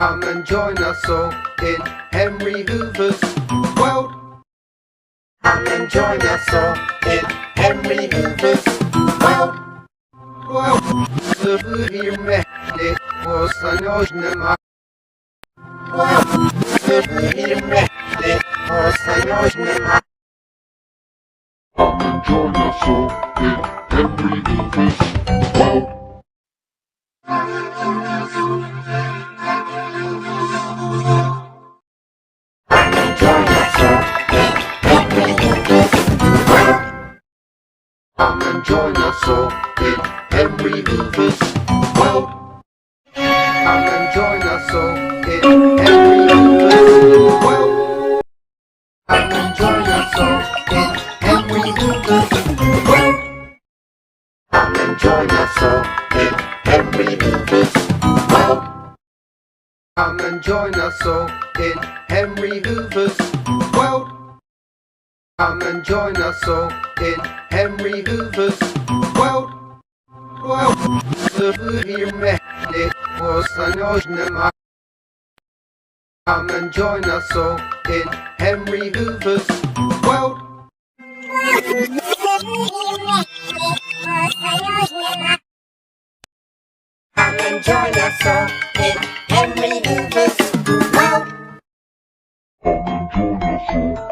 Come and join us all in Henry Hoover's world. Come and join us all in Henry Hoover's world. Come and join us all in Henry Hoover's world. Come and join us all in Henry Hoover's world. Come and join us all in Henry Hoover's world. Come and join us all in Henry Hoover's world. Come and join us all in Henry Hoover's world. Come and join us all in Henry Hoover's world. Come and join us all in Henry Hoover's world. Come and join us all in Henry Hoover's world. Come and join us all in Henry Hoover's world. Come and join us all in Henry Hoover's world. Come and join us all.